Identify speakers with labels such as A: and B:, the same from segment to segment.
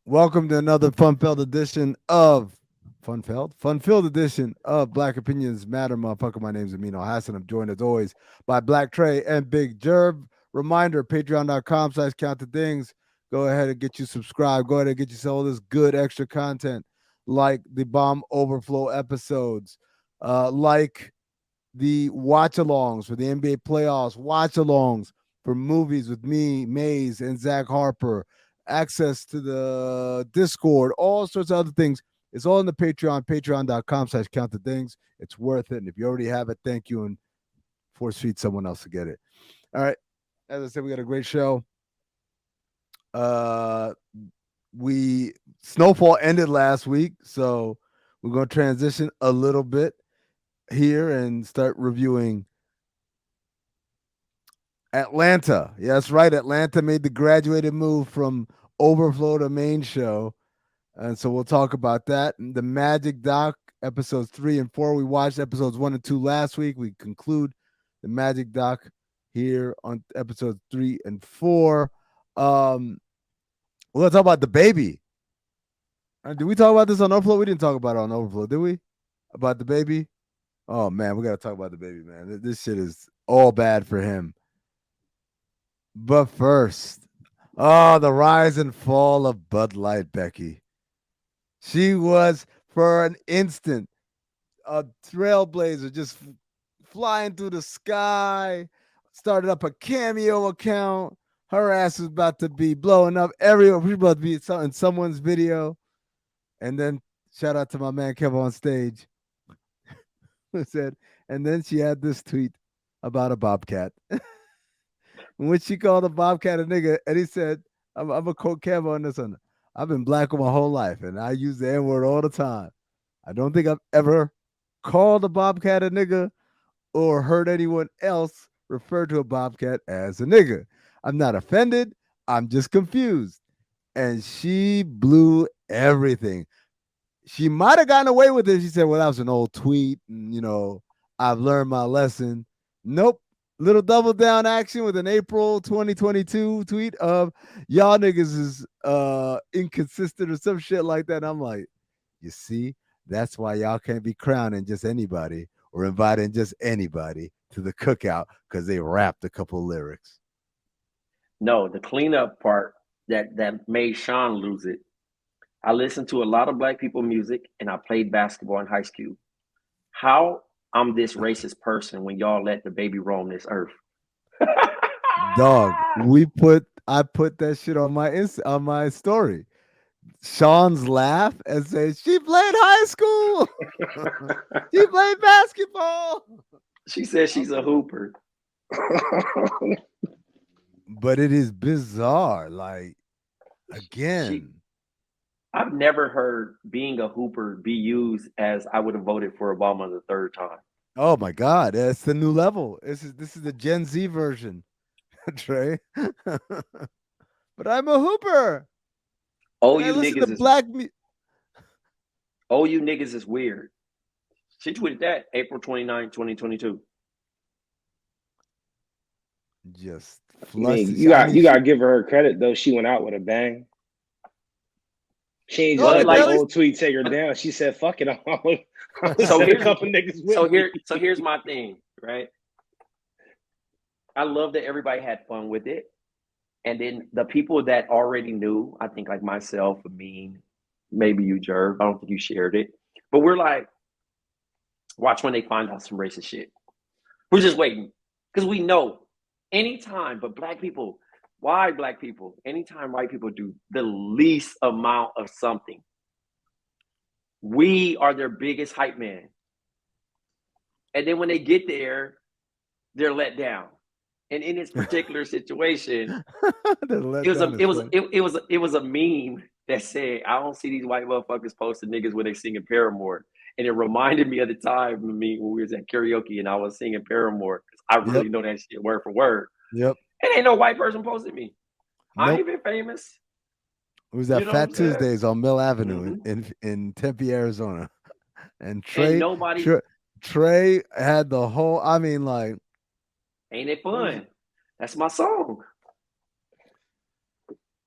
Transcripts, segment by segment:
A: Welcome to another fun-filled edition of fun-filled edition of Black Opinions Matter, motherfucker. My name's Amin Hassan. I'm joined as always by Black Trey and Big Jerv. Reminder: Patreon.com/count the things. Go ahead and get you subscribed. Go ahead and get yourself all this good extra content, like the Bomb Overflow episodes, like the watch-alongs for the NBA playoffs, watch-alongs for movies with me, Maze, and Zach Harper, access to the Discord, all sorts of other things. It's all in the Patreon, patreon.com/count the things. It's worth it. And if you already have it, thank you. And force feed someone else to get it. All right. As I said, we got a great show. We snowfall ended last week, so we're going to transition a little bit here and start reviewing Atlanta. Yeah, that's right. Atlanta made the graduated move from Overflow to main show. And so we'll talk about that. And the Magic Doc, episodes 3 and 4. We watched episodes 1 and 2 last week. We conclude the Magic Doc here on episodes 3 and 4. We're going to talk about the baby. Did we talk about this on Overflow? We didn't talk about it on Overflow, did we? About the baby? Oh, man, we got to talk about the baby, man. This shit is all bad for him. But first, the rise and fall of Budlight Becky. She was, for an instant, a trailblazer, just flying through the sky, started up a Cameo account. Her ass was about to be blowing up everywhere. We were about to be in someone's video. And then, shout out to my man Kev on stage, who said, and then she had this tweet about a bobcat. In which she called a bobcat a nigga, and he said, I'm a quote Kev on this one. I've been black my whole life, and I use the N-word all the time. I don't think I've ever called a bobcat a nigga or heard anyone else refer to a bobcat as a nigga. I'm not offended. I'm just confused. And she blew everything. She might have gotten away with it. She said, well, that was an old tweet, and, I've learned my lesson. Nope. Little double down action with an April 2022 tweet of y'all niggas is inconsistent or some shit like that. And I'm like, you see, that's why y'all can't be crowning just anybody or inviting just anybody to the cookout because they rapped a couple lyrics.
B: No, the cleanup part that made Sean lose it. I listened to a lot of black people music and I played basketball in high school. How I'm this racist person when y'all let the baby roam this earth?
A: Dog, I put that shit on my story. Sean's laugh and say she played high school. She played basketball.
B: She says she's a hooper.
A: But it is bizarre. Like, again.
B: I've never heard being a hooper be used as I would have voted for Obama the third time.
A: Oh my God, it's the new level. This is the Gen Z version, Trey. But I'm a hooper.
B: Oh,
A: And I
B: you
A: listen
B: niggas
A: to
B: is
A: black
B: oh, you niggas is weird. She tweeted that April 29, 2022.
A: Just
C: I mean,
A: flushed.
C: you gotta give her credit though. She went out with a bang. She ain't just
B: But
C: let
B: like,
C: that old tweet take her down. She said, "Fuck it, I'm
B: so
C: send a
B: here's
C: couple niggas with me."
B: so here's my thing, right? I love that everybody had fun with it. And then the people that already knew, I think like myself, Amin, maybe you, Jerv. I don't think you shared it. But we're like, watch when they find out some racist shit. We're just waiting. Because we know anytime, but black people, why black people? Anytime white people do the least amount of something, we are their biggest hype man. And then when they get there, they're let down. And in this particular situation, it was a meme that said, I don't see these white motherfuckers posting niggas when they singing Paramore. And it reminded me of the time when we was at karaoke and I was singing Paramore. I really know that shit word for word.
A: Yep.
B: And ain't no white person posted me.
A: Nope.
B: I ain't even famous.
A: It was at Fat Tuesdays on Mill Avenue in Tempe, Arizona. And Trey had the whole, I mean, like,
B: ain't it fun? That's my song.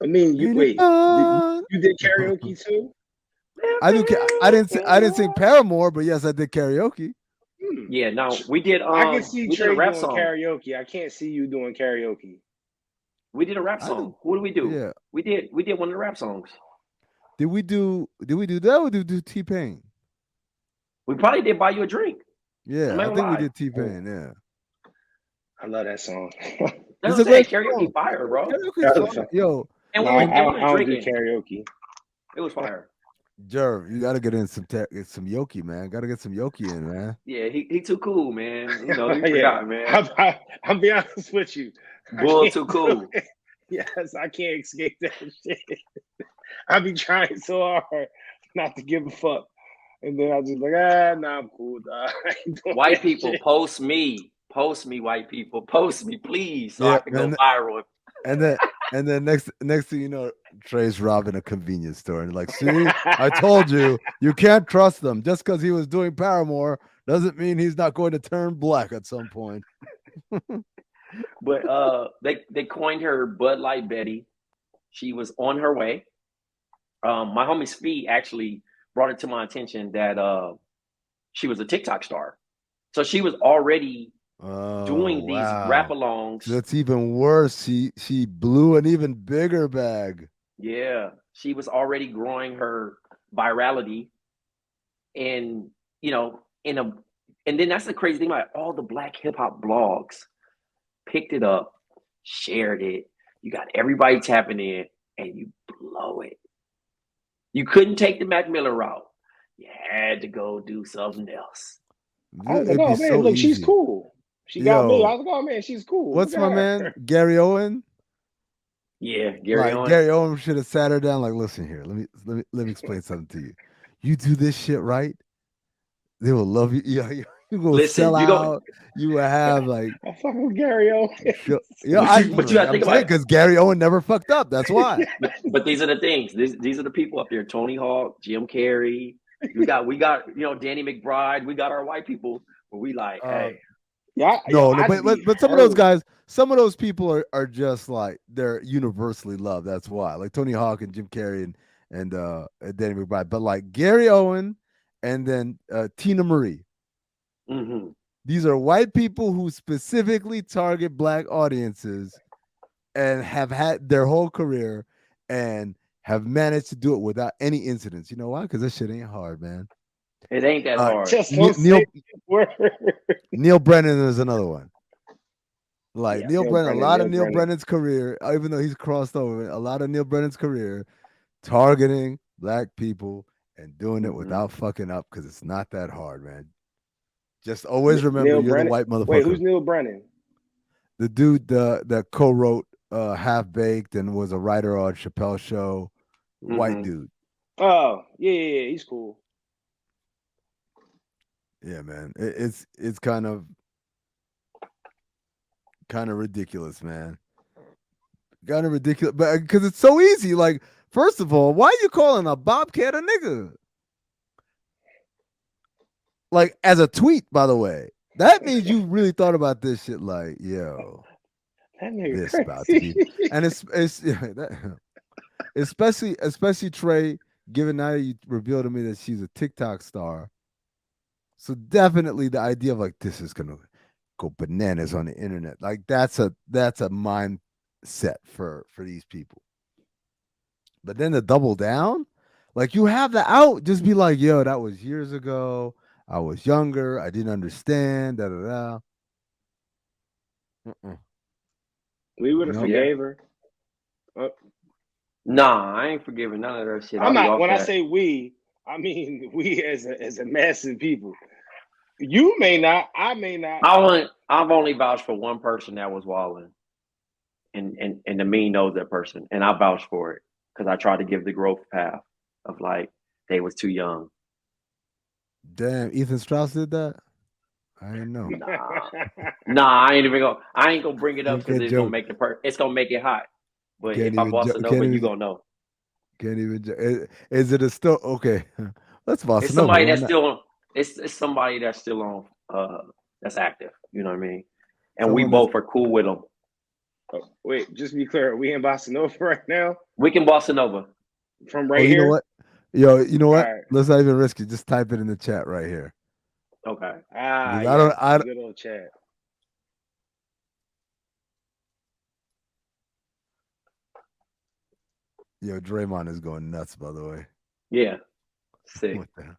C: I mean, you
A: Ain't it
C: wait.
A: fun?
C: You did karaoke too?
A: I do. I didn't sing Paramore, but yes, I did karaoke.
B: Yeah, no, we did.
C: I can see
B: We did a
C: Trey
B: rap
C: doing
B: song.
C: karaoke. I can't see you doing karaoke.
B: We did a rap
A: I
B: song.
A: do.
B: What did we do?
A: Yeah.
B: We did one of the rap songs.
A: Did we do that or did we do T-Pain?
B: We probably did buy you a drink.
A: Yeah,
B: I'm
A: I
B: not
A: think we
B: gonna
A: did T-Pain. Yeah.
C: I love that song.
B: That's
A: It's
B: what
A: a
B: I'm saying.
A: great
B: Karaoke
A: song.
B: fire, bro.
A: Karaoke's
C: That was
A: fun.
C: fun.
A: Yo,
B: And
C: No,
B: we
A: and
B: were
C: I don't do
B: drinking.
C: karaoke.
B: It was fire.
A: Jerv, you gotta get in some Yoki, man. Gotta get some Yoki in, man.
B: Yeah, he too cool, man. You know, you
C: Yeah,
B: forgot, man.
C: I'll be honest with you. I
B: Bull
C: can't
B: too cool.
C: Yes, I can't escape that shit. I be trying so hard not to give a fuck, and then I just like, nah, I'm cool. Dog. I ain't doing
B: White
C: that
B: people,
C: shit.
B: post me, white people, post me, please, so
A: Yeah,
B: I can go viral.
A: and then next thing you know, Trey's robbing a convenience store and like, see, I told you, you can't trust them. Just because he was doing Paramore doesn't mean he's not going to turn black at some point.
B: But they coined her Budlight Betty. She was on her way. My homie Speed actually brought it to my attention that she was a TikTok star. So she was already doing these rap alongs.
A: That's even worse. She blew an even bigger bag.
B: Yeah, she was already growing her virality, and you know, and then that's the crazy thing about it. All the black hip hop blogs picked it up, shared it. You got everybody tapping in, and you blow it. You couldn't take the Mac Miller route. You had to go do something else.
C: I was like,
A: It'd
C: oh
A: be
C: man,
A: so
C: look, she's
A: easy.
C: cool. She got me. I was like, oh man, she's cool.
A: What's
C: Look
A: my
C: at her.
A: man? Gary Owen?
B: Yeah, Gary Owen.
A: Gary Owen should have sat her down. Like, listen here, let me explain something to you. You do this shit right, they will love you. Yeah, you will sell out. You will have like
C: I fuck with Gary Owen.
A: yeah,
B: but you gotta think about it
A: because Gary Owen never fucked up. That's why.
B: But these are the things. These are the people up there: Tony Hawk, Jim Carrey. We got Danny McBride. We got our white people. Where we like, hey,
C: but
A: some of those guys, some of those people are just like they're universally loved. That's why, like Tony Hawk and Jim Carrey and Danny McBride. But like Gary Owen and then Tina Marie.
B: Mm-hmm.
A: These are white people who specifically target black audiences and have had their whole career and have managed to do it without any incidents. You know why? Because this shit ain't hard, man.
B: It ain't that hard.
C: Just
A: Neil Brennan is another one. Like Neil Brennan, a lot of Neil
C: Brennan.
A: Brennan's career, even though he's crossed over, a lot of Neil Brennan's career targeting black people and doing it without fucking up because it's not that hard, man. Just always remember
C: Neil
A: you're
C: Brennan?
A: the white motherfucker.
C: Wait, who's Neil Brennan?
A: The dude that co-wrote Half Baked and was a writer on Chappelle's show. White dude.
C: Oh, yeah, he's cool.
A: Yeah, man. It's kind of ridiculous, man. Kind of ridiculous, but because it's so easy. Like, first of all, why are you calling a bobcat a nigga? Like, as a tweet, by the way, that means you really thought about this shit. Like, yo,
C: that nigga
A: this
C: crazy.
A: about to be, and especially Trey. Given now you revealed to me that she's a TikTok star, so definitely the idea of like this is gonna go bananas on the internet. Like that's a mindset for these people. But then to double down, like you have the out, just be like, yo, that was years ago. I was younger. I didn't understand. Da da da.
C: We would have forgave her.
B: Nah, I ain't forgiving none of that shit.
C: I'm not. When I say we, I mean we as a massive people. You may not. I may not.
B: I've only vouched for one person that was wilding, and the mean knows that person, and I vouched for it because I tried to give the growth path of like they was too young.
A: Damn, Ethan Strauss did that. I didn't know.
B: Nah, I ain't gonna bring it up because it's gonna make it's gonna make it hot. But if I boss it over, you gonna know.
A: Can't even. Is it a still okay? Let's boss
B: it's
A: it over.
B: Somebody that's still on. It's somebody that's still on. That's active. You know what I mean? And we both are cool with them.
C: Oh, wait, just to be clear, are we in Bossa Nova right now?
B: We can bossa nova.
C: From
A: Oh,
C: right
A: you know
C: here?
A: what? Yo, you know
C: All
A: what?
C: right.
A: Let's not even risk it. Just type it in the chat right here.
B: Okay.
C: Ah,
A: Because
C: yes,
A: I
C: the good old chat.
A: yo, Draymond is going nuts, by the way.
B: Yeah. Sick.
A: What the hell?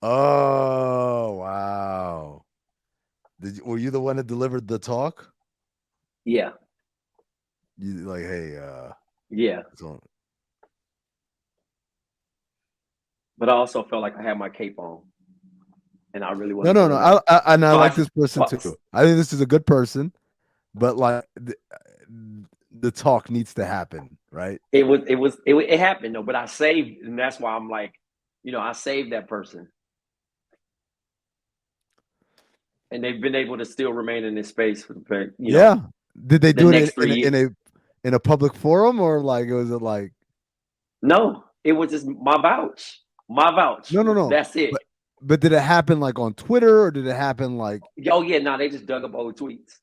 A: Oh, wow. Were you the one that delivered the talk?
B: Yeah.
A: You like, hey,
B: Yeah.
A: so
B: But I also felt like I had my cape on, and I really
A: no,
B: wanted
A: no,
B: to
A: no.
B: learn.
A: And I
B: So
A: like this person
B: well,
A: too. I think this is a good person, but like the talk needs to happen, right?
B: it happened though. But I saved, and that's why I'm like, I saved that person, and they've been able to still remain in this space for
A: Yeah. Did they
B: the
A: do it
B: next 3 years.
A: in a public forum or like was it like
B: No, it was just my vouch. My vouch.
A: no, no, no.
B: That's it.
A: But did it happen like on Twitter or did it happen like
B: Oh yeah, no, they just dug up old tweets.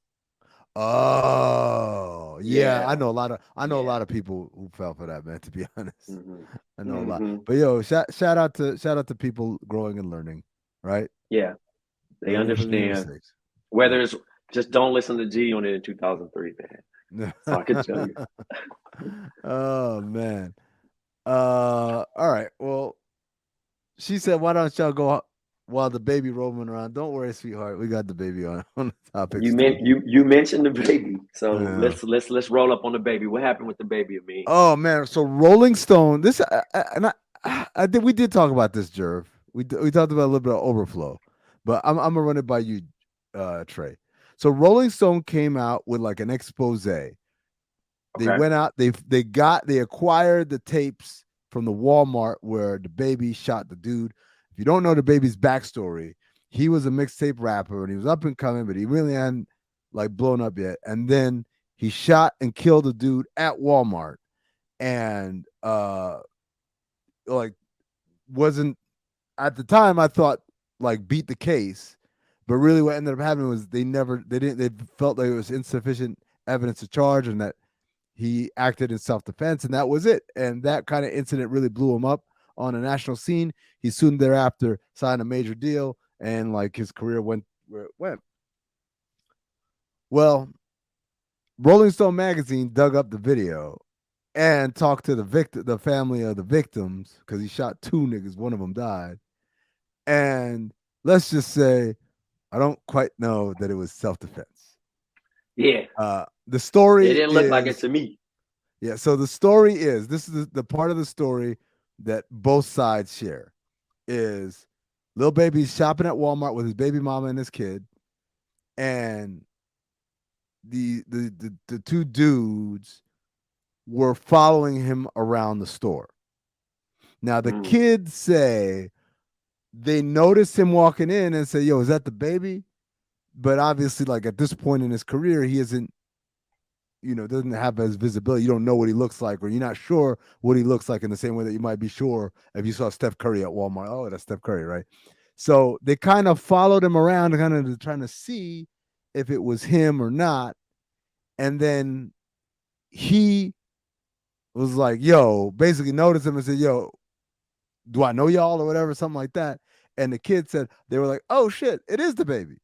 A: oh yeah,
B: Yeah,
A: I know a
B: yeah.
A: lot of people who fell for that, man, to be honest.
B: hmm
A: I know a lot.
B: hmm
A: But yo, shout out to people growing and learning, right?
B: Yeah, they
A: Learning from their
B: understand.
A: mistakes.
B: Whether it's just don't listen to G on it in 2003, man. So I can tell you.
A: Oh man. All right. Well, she said, "Why don't y'all go while the baby roaming around?" Don't worry, sweetheart. We got the baby on the topics too.
B: You mentioned the baby, so
A: Yeah.
B: let's roll up on the baby. What happened with the baby, Amin?
A: Oh man. So Rolling Stone. This and I think we did talk about this, Jerv. We talked about a little bit of overflow, but I'm gonna run it by you, Trey. So Rolling Stone came out with like an expose. They
B: Okay.
A: went out, they acquired the tapes from the Walmart where the baby shot the dude. If you don't know the baby's backstory, he was a mixtape rapper and he was up and coming, but he really hadn't like blown up yet. And then he shot and killed a dude at Walmart and like wasn't at the time I thought like beat the case, but really what ended up happening was they felt like it was insufficient evidence to charge and that he acted in self-defense and that was it. And that kind of incident really blew him up on a national scene. He soon thereafter signed a major deal and like his career went where it went. Well, Rolling Stone magazine dug up the video and talked to the family of the victims because he shot two niggas, one of them died. And let's just say I don't quite know that it was self-defense.
B: Yeah.
A: The story
B: It didn't look like it to me.
A: Yeah, so the story is this is the part of the story that both sides share is Lil Baby's shopping at Walmart with his baby mama and his kid, and the two dudes were following him around the store. Now the kids say they noticed him walking in and say, "Yo, is that the baby?" But obviously, like at this point in his career, he isn't doesn't have as visibility. You don't know what he looks like, or you're not sure what he looks like in the same way that you might be sure if you saw Steph Curry at Walmart. Oh, that's Steph Curry, right? So they kind of followed him around, kind of trying to see if it was him or not. And then he was like, yo, basically noticed him and said, yo, do I know y'all or whatever, something like that. And the kid said, they were like, oh shit, it is the baby.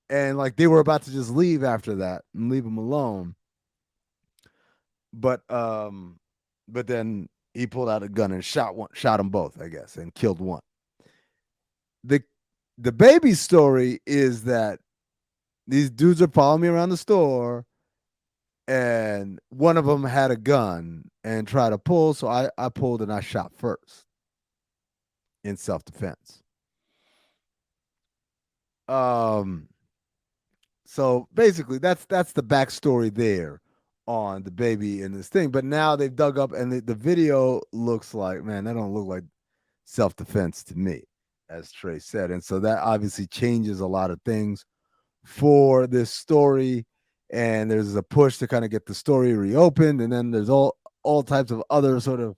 A: And like they were about to just leave after that and leave him alone. But then he pulled out a gun and shot them both, I guess, and killed one. The baby story is that these dudes are following me around the store, and one of them had a gun and tried to pull, so I pulled and I shot first in self-defense. So basically that's the backstory there on the baby and this thing. But now they've dug up and the video looks like, man, that don't look like self-defense to me, as Trey said. And so that obviously changes a lot of things for this story. And there's a push to kind of get the story reopened. And then there's all types of other sort of,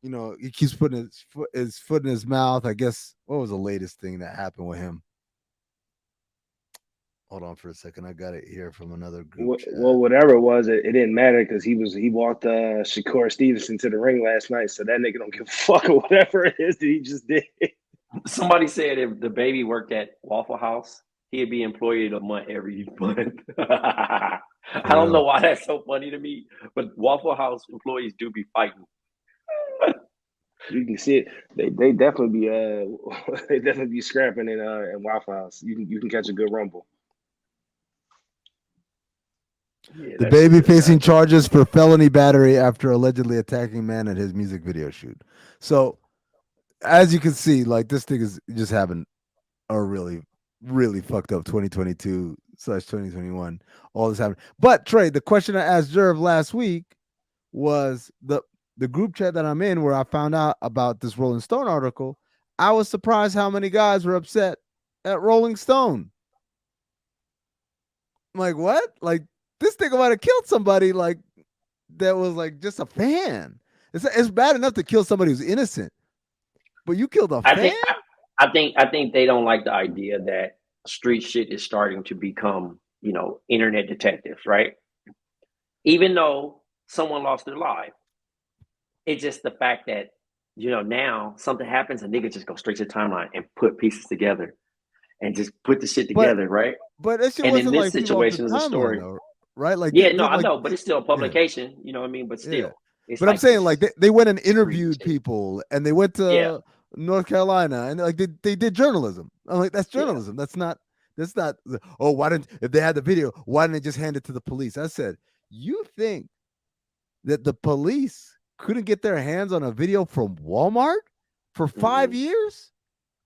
A: he keeps putting his foot in his mouth. I guess what was the latest thing that happened with him? Hold on for a second. I got it here from another group
C: Well,
A: chat.
C: whatever it was, it didn't matter because he walked Shakur Stevenson to the ring last night, so that nigga don't give a fuck or whatever it is that he just did.
B: Somebody said if the baby worked at Waffle House, he'd be employed a month every month. I
A: For
B: don't know
A: real.
B: why that's so funny to me, but Waffle House employees do be fighting.
C: You can see it. They definitely be they definitely be scrapping in Waffle House. You can catch a good rumble.
B: Yeah,
A: The
B: that shit
A: baby
B: is
A: facing
B: nuts.
A: charges for felony battery after allegedly attacking man at his music video shoot. So, as you can see, like this thing is just having a really, really fucked up 2022/2021. All this happening. But Trey, the question I asked Jerv last week was the group chat that I'm in where I found out about this Rolling Stone article. I was surprised how many guys were upset at Rolling Stone. I'm like, what? Like this thing might have killed somebody like that was like just a fan. It's bad enough to kill somebody who's innocent, but you killed a
B: I
A: fan?
B: think I think they don't like the idea that street shit is starting to become, internet detectives, right? Even though someone lost their life, it's just the fact that now something happens and niggas just go straight to the timeline and put pieces together and just put the shit
A: But
B: together, right?
A: but that shit
B: And in
A: wasn't
B: this
A: like people off the
B: situation is a
A: timeline
B: story.
A: though, right? Like
B: Yeah, no, I
A: like
B: know, but it's still a
A: yeah.
B: publication, you know what I mean? But
A: Yeah.
B: still, it's
A: But I'm
B: like
A: saying like
B: this
A: they went and
B: street
A: interviewed
B: shit.
A: people and they went
B: Yeah,
A: to North Carolina and like they did journalism. I'm like, that's
B: yeah.
A: journalism. That's not oh, why didn't if they had the video, why didn't they just hand it to the police? I said, you think that the police couldn't get their hands on a video from Walmart for 5 years?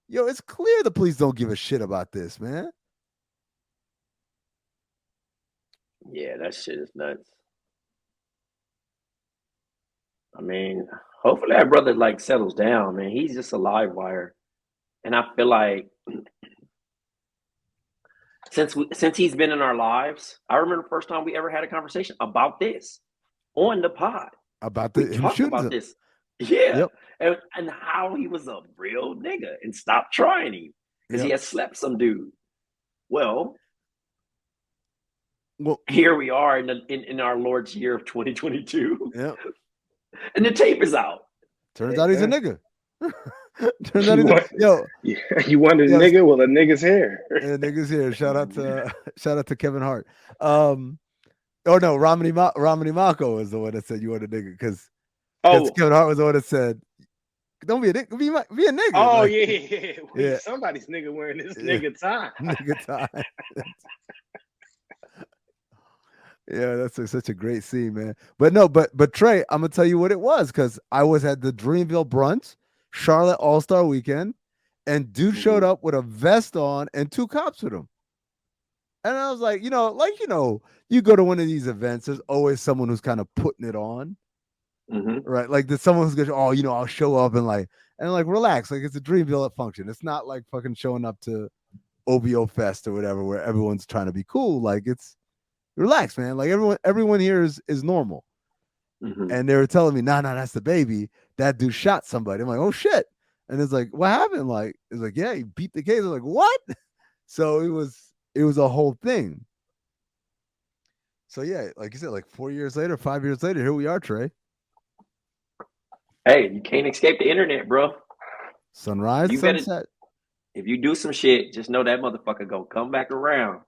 A: Yo, it's clear the police don't give a shit about this, man.
B: Yeah, that shit is nuts. I mean, hopefully that brother like settles down, man. He's just a live wire. And I feel like since he's been in our lives, I remember the first time we ever had a conversation about this on the pod.
A: About
B: We
A: him
B: talked
A: shooting
B: about
A: them.
B: this. Yeah.
A: Yep.
B: And how he was a real nigga and stopped trying him because he
A: Yep.
B: had slept some dude. Well,
A: Well,
B: here we are in our Lord's year of 2022,
A: yep.
B: and the tape is out.
A: Turns out he's a nigga. Turns out
C: You
A: he's a
C: want,
A: yo.
C: you want a
A: Yo,
C: nigga? Well, a nigga's here.
A: niggas here. Shout out to Kevin Hart. Oh no, Romney Mako is the one that said you want a nigga because
C: Oh,
A: Kevin Hart was the one that said don't be a nigga, be a nigga.
C: oh
A: Like,
C: yeah. Wait,
A: yeah,
C: somebody's nigga wearing this
A: yeah,
C: nigga tie.
A: nigga time. Yeah, that's such a great scene, man. But no, but Trey, I'm gonna tell you what it was because I was at the Dreamville brunch, Charlotte All Star Weekend, and dude showed up with a vest on and two cops with him. And I was like, you go to one of these events, there's always someone who's kind of putting it on, right? Like there's someone who's gonna, I'll show up and like relax, like it's a Dreamville function. It's not like fucking showing up to OVO Fest or whatever where everyone's trying to be cool. Like it's relax, man. Like everyone here is normal. And they were telling me, nah, that's the baby. That dude shot somebody. I'm like, oh shit. And it's like, what happened? Like, it's like, yeah, he beat the case. I'm like, what? So it was a whole thing. So yeah, like you said, like 4 years later, 5 years later, here we are, Trey.
B: Hey, you can't escape the internet, bro.
A: Sunrise,
B: You
A: sunset.
B: better, if you do some shit, just know that motherfucker gonna come back around,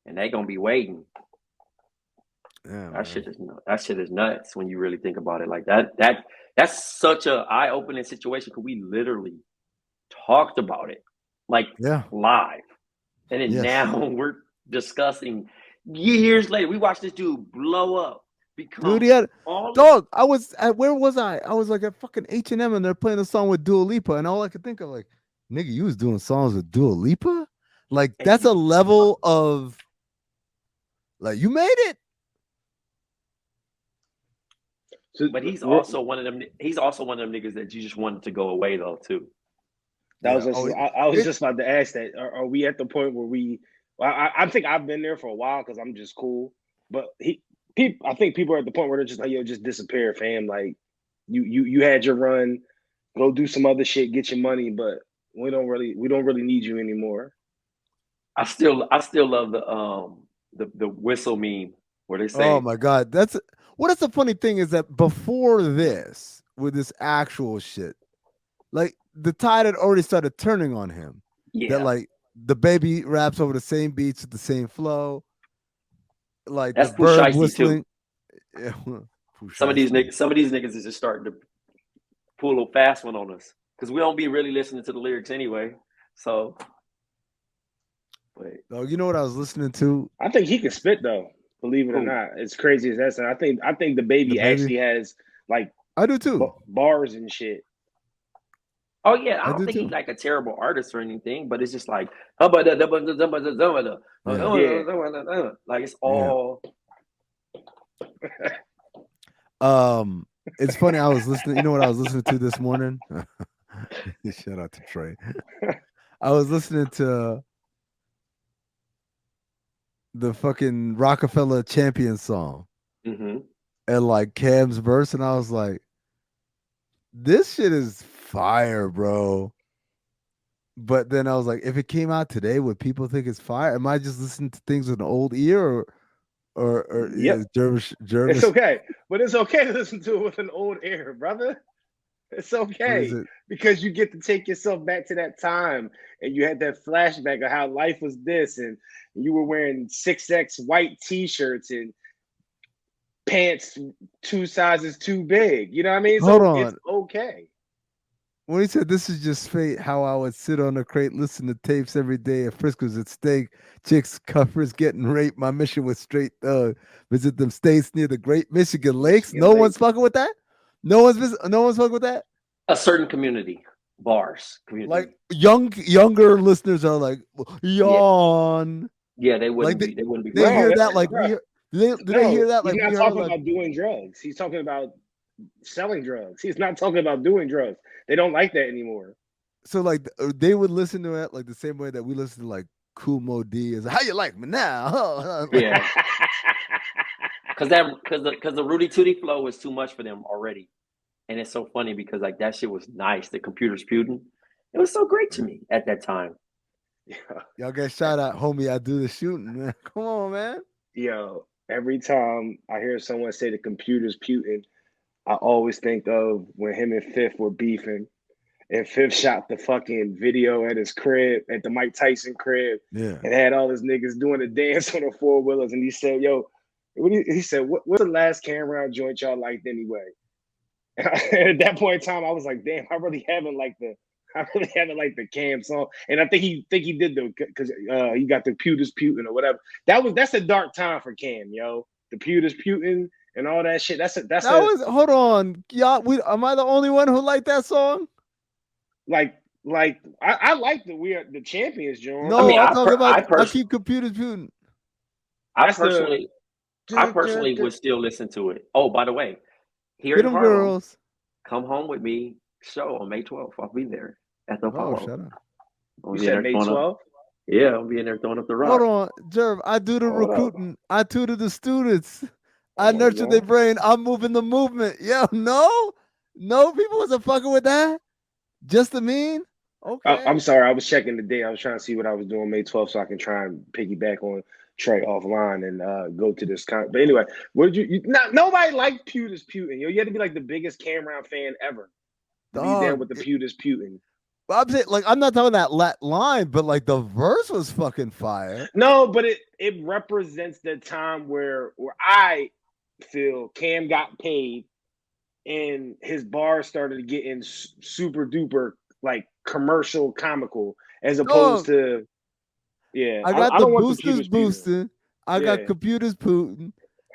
B: and they gonna be waiting.
A: Yeah,
B: that shit is nuts when you really think about it like that. That's such a eye-opening situation because we literally talked about it like live, and then now we're discussing years later. We watched this dude blow up.
A: Dude, he had dog. I was at where was I? I was like at fucking H&M and they're playing a song with Dua Lipa, and all I could think of like, nigga, you was doing songs with Dua Lipa? Like that's a level of like you made it.
B: But he's also one of them. He's also one of them niggas that you just wanted to go away though too.
C: I was just about to ask that. Are we at the point where we? Well, I think I've been there for a while because I'm just cool. But I think people are at the point where they're just like, yo, just disappear, fam. Like you had your run, go do some other shit, get your money, but we don't really need you anymore.
B: I still love the whistle meme where they say,
A: Oh my god, that's the funny thing is that before this, with this actual shit, like the tide had already started turning on him. That
B: yeah,
A: like the baby raps over the same beats with the same flow, like the
B: that's
A: bird
B: Pusheisty too.
A: whistling. Yeah,
B: Some of these
A: Pusheisty.
B: niggas is just starting to pull a fast one on us because we don't be really listening to the lyrics anyway. So, wait,
A: Oh, you know what I was listening to?
C: I think he can spit though. Believe it or
B: who?
C: not, as crazy as that. I think the
A: The
C: baby
A: baby.
C: actually has like
A: I do too.
C: bars and shit.
B: Oh yeah, I
A: I
B: don't
A: do
B: think he's
A: too.
B: like a terrible artist or anything, but it's just like like
A: Yeah.
B: it's
A: Yeah.
B: all
A: It's funny. I was listening. You know what I was listening to this morning? Shout out to Trey. I was listening to the fucking Rockefeller Champion song
B: mm-hmm.
A: and like Cam's verse, and I was like, this shit is fire, bro. But then I was like, if it came out today, would people think it's fire? Am I just listening to things with an old ear, or yeah,
C: Yep,
A: Jervis?
C: it's okay, but it's okay to listen to it with an old ear, brother. It's
A: What is
C: okay
A: it?
C: because you get to take yourself back to that time and you had that flashback of how life was this, and you were wearing 6X white t-shirts and pants 2 sizes too big. You know what I mean?
A: Hold
C: So it's
A: on.
C: okay.
A: When he said this is just fate, how I would sit on a crate, listen to tapes every day, if Frisco's at stake, chicks, cuffers getting raped. My mission was straight visit them states near the Great Michigan Lakes.
C: Michigan
A: No
C: Lake.
A: one's fucking with that. No one's fucking with that.
B: A certain community, bars community.
A: Like younger listeners are like yawn.
B: Yeah, they wouldn't
A: Like
B: be. They wouldn't be.
A: they hear
C: No,
A: that like
C: bro.
A: do they
C: No,
A: hear that
C: he's
A: like we
C: not
A: heard
C: talking
A: like
C: about doing drugs. He's talking about selling drugs. He's not talking about doing drugs. They don't like that anymore.
A: so like they would listen to it like the same way that we listen to like Cool Mo D is how you like me now.
B: Yeah, because the Rudy Tooty flow was too much for them already, and it's so funny because like that shit was nice. The computer's Putin. It was so great to me at that time.
A: Y'all get shot at, homie. I do the shooting, man. Come on, man.
C: Yo, every time I hear someone say the computer's Putin, I always think of when him and Fifth were beefing, and Fifth shot the fucking video at his crib, at the Mike Tyson crib,
A: Yeah.
C: and had all his niggas doing a dance on the 4-wheelers. And he said, "Yo," he said, "What's the last campground joint y'all liked anyway?" And at that point in time, I was like, "Damn, I really haven't liked the Cam song." And I think he did the because he got the Pewter's Putin or whatever. That's a dark time for Cam, yo. The Pewter's Putin and all that shit.
A: Hold on. Y'all, am I the only one who liked that song?
C: Like I like the We Are the Champions, John.
A: No,
B: I mean,
A: I'm talking about I
B: personally,
A: keep computers Putin.
B: I personally would still listen to it. Oh, by the way, here
A: Get
B: in
A: them
B: Harlem,
A: girls.
B: Come Home With Me show on May 12th. I'll be there at the
A: Oh,
B: Apollo.
A: shut up.
C: You said May 12th?
B: Yeah, I'll be in there throwing up the rock.
A: Hold on, Jerv. I do the
C: Hold up.
A: recruiting. I tutor the students. I nurture their brain. I'm moving the movement. Yo, no people wasn't fucking with that. Just the mean. Okay.
C: I'm sorry. I was checking the date. I was trying to see what I was doing May 12th so I can try and piggyback on Trey offline and go to this con. But anyway, what did you not nobody liked Pewter's Putin. Yo, you had to be like the biggest Cameron fan ever to be there with the Pewter's Putin.
A: I'm saying, like, I'm not talking that line, but like the verse was fucking fire.
C: No, but it represents the time where I feel Cam got paid and his bars started getting super duper like commercial comical as opposed to
A: I got the boosters boosting. I got computers Putin.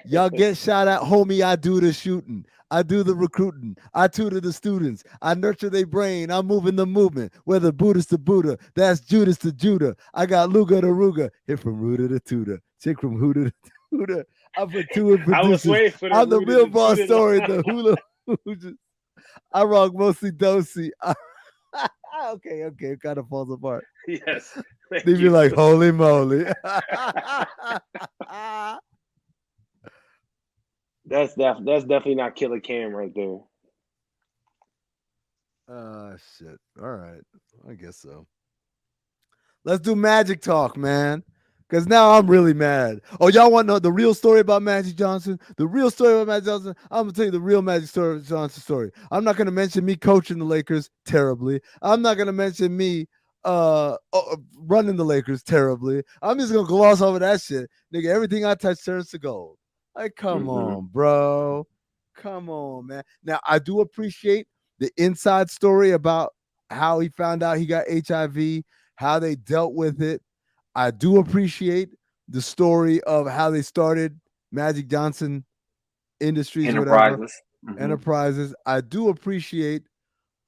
A: Y'all get shot at, homie. I do the shooting. I do the recruiting. I tutor the students. I nurture their brain. I'm moving the movement. Whether Buddhist to Buddha, that's Judas to Judah. I got Luga to Ruga. Hit from Ruda to Tuda. Chick from Huda to Huda. I put two in producers. I'm the real boss story. The hula. I rock mostly dosey. Okay, it kind of falls apart.
C: Yes.
A: They be like, holy moly.
C: That's definitely not Killer Cam right there.
A: Shit. All right. I guess so. Let's do Magic talk, man. Because now I'm really mad. Oh, y'all want to know the real story about Magic Johnson? The real story about Magic Johnson? I'm going to tell you the real Johnson story. I'm not going to mention me coaching the Lakers terribly. I'm not going to mention me running the Lakers terribly. I'm just going to gloss over that shit. Nigga, everything I touch turns to gold. Like, come on, bro. Come on, man. Now, I do appreciate the inside story about how he found out he got HIV, how they dealt with it. I do appreciate the story of how they started Magic Johnson Industries,
B: Enterprises.
A: Whatever. Enterprises. I do appreciate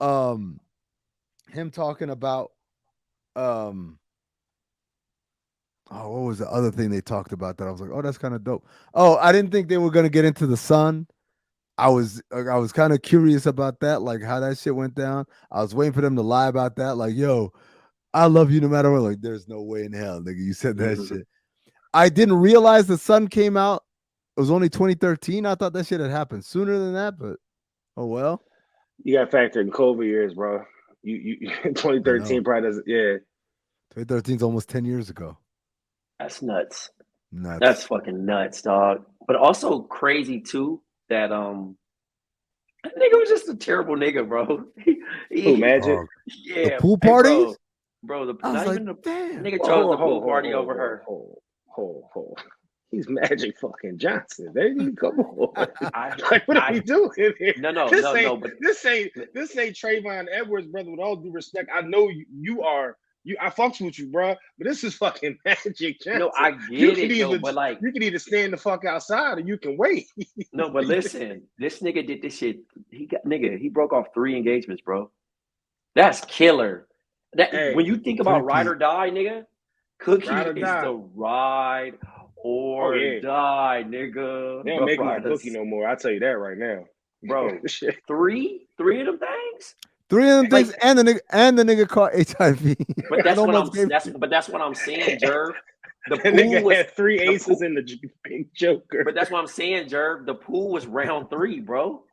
A: him talking about what was the other thing they talked about that I was like, oh, that's kind of dope. Oh, I didn't think they were gonna get into the sun. I was kind of curious about that, like how that shit went down. I was waiting for them to lie about that, like, yo, I love you no matter what. Like, there's no way in hell, nigga, you said that shit. I didn't realize the sun came out. It was only 2013. I thought that shit had happened sooner than that, but oh well.
C: You got to factor in COVID years, bro. You 2013 probably doesn't. Yeah,
A: 2013 is almost 10 years ago.
B: That's nuts.
A: Nuts.
B: That's fucking nuts, dog. But also crazy too that that nigga was just a terrible nigga, bro.
C: Magic.
B: Yeah,
A: the pool parties,
B: hey, bro.
A: I was like, damn.
B: Nigga chose the pool party over her.
C: He's Magic fucking Johnson, baby. Come on. Like, what are we doing here?
B: No. But
C: this ain't Trayvon Edwards, brother. With all due respect, I know you are. I fucks with you, bro. But this is fucking Magic Johnson.
B: No, I get it, but like,
C: you can either stand the fuck outside or you can wait.
B: No, but listen, this nigga did this shit. He broke off 3 engagements, bro. That's killer. When you think about ride or die, nigga, Cookie is the ride or die, nigga.
C: They don't make my Cookie no more. I'll tell you that right now,
B: bro. 3 of them things.
A: 3 of them things, and the nigga caught HIV.
B: But that's what I'm saying, Jerv. The
C: nigga had 3 aces in the Big Joker.
B: But that's what I'm saying, Jerv. The pool was round 3, bro.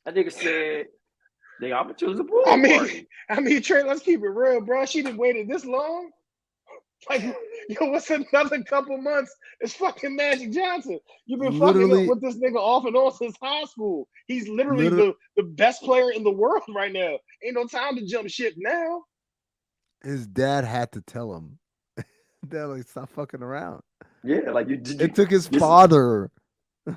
B: That nigga said, "Nigga, I'm gonna choose a pool party."
C: I mean, Trey, let's keep it real, bro. She didn't wait this long. Like, yo, what's another couple months? It's fucking Magic Johnson. You've been fucking up with this nigga off and on since high school. He's literally the best player in the world right now. Ain't no time to jump ship now.
A: His dad had to tell him. Dad, like, stop fucking around.
B: Yeah, like
A: it took his father.
B: Like,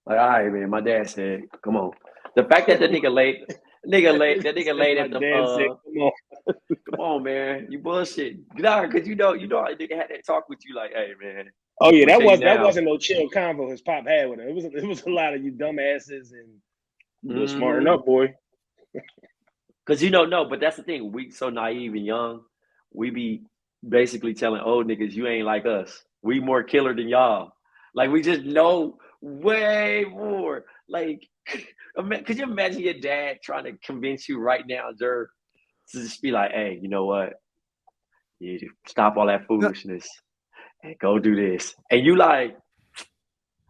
B: all right, man. My dad said, "Come on." The fact that the nigga laid at the come on, man. You bullshit. Nah, because you know, I nigga had that talk with you, like, hey, man.
C: Oh yeah, that wasn't no chill convo his pop had with him. It was a lot of you dumbasses and you smarten up, boy.
B: Because no, but that's the thing. We so naive and young. We be basically telling old niggas, you ain't like us. We more killer than y'all. Like, we just know way more. Like, could you imagine your dad trying to convince you right now, Jerv, to just be like, hey, you know what? You stop all that foolishness and go do this. And you like,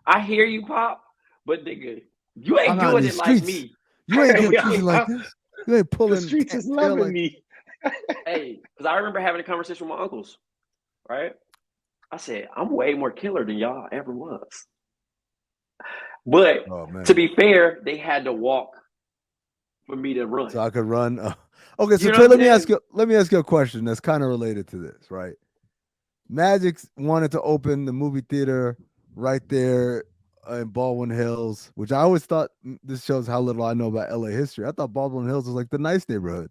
B: I hear you, Pop, but nigga, you ain't doing it like me.
A: You ain't doing it like this. You ain't pulling.
C: The streets is loving me.
B: Hey, because I remember having a conversation with my uncles, right? I said, I'm way more killer than y'all ever was. But to be fair, they had to walk for me to run.
A: So I could run. Okay, so Trey, let me ask you a question that's kind of related to this, right? Magic wanted to open the movie theater right there in Baldwin Hills, which I always thought, this shows how little I know about LA history. I thought Baldwin Hills was like the nice neighborhood.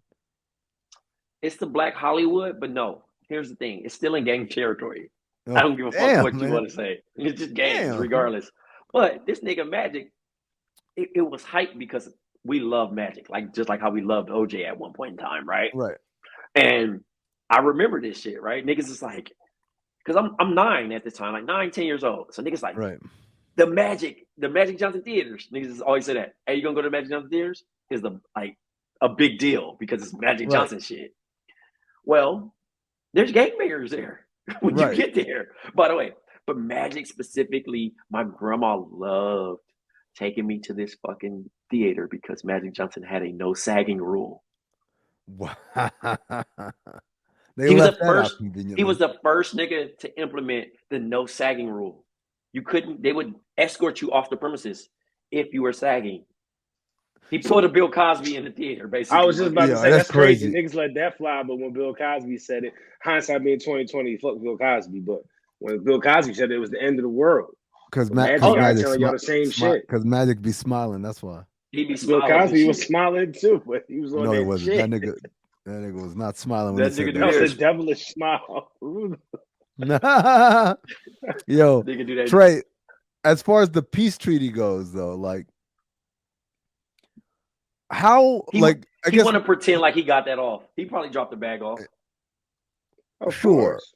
B: It's the Black Hollywood, but no. Here's the thing. It's still in gang territory. I don't give a fuck what you want to say. It's just gangs, regardless. But this nigga Magic, it was hyped because we love Magic, like just like how we loved OJ at one point in time, right?
A: Right.
B: And I remember this shit, right? Niggas is like, because I'm 9 at the time, like 9, 10 years old. So niggas like,
A: right.
B: The Magic Johnson Theaters. Niggas always say that. Hey, you gonna go to Magic Johnson Theaters? Is a big deal because it's Magic Johnson shit. Well, there's gangbangers there when you get there. By the way, but Magic specifically, my grandma loved taking me to this fucking theater because Magic Johnson had a no sagging rule.
A: Wow. They
B: He was the
A: left that out
B: first.
A: conveniently.
B: He was the first nigga to implement the no sagging rule. You couldn't. They would escort you off the premises if you were sagging. He pulled a Bill Cosby in the theater, basically.
C: I was just about to say
A: that's
C: that's crazy.
A: crazy.
C: Niggas let that fly, but when Bill Cosby said it, hindsight being 2020, fuck Bill Cosby. But when Bill Cosby said it was the end of the world.
A: Because
C: Magic guy telling y'all the same shit.
A: Because Magic be smiling. That's why.
B: He be
C: Bill
B: smiling.
C: Cosby was smiling too, but he was on
A: No,
C: that
A: he wasn't.
C: shit.
A: That nigga was not smiling when
B: That
A: he said
B: nigga
C: That
B: do
C: was a devilish smile.
A: that. Yo,
B: Nigga do that.
A: Trey, as far as the peace treaty goes, though, like how,
B: He
A: like I guess
B: want to pretend like he got that off. He probably dropped the bag off.
C: Of
A: Sure.
C: course.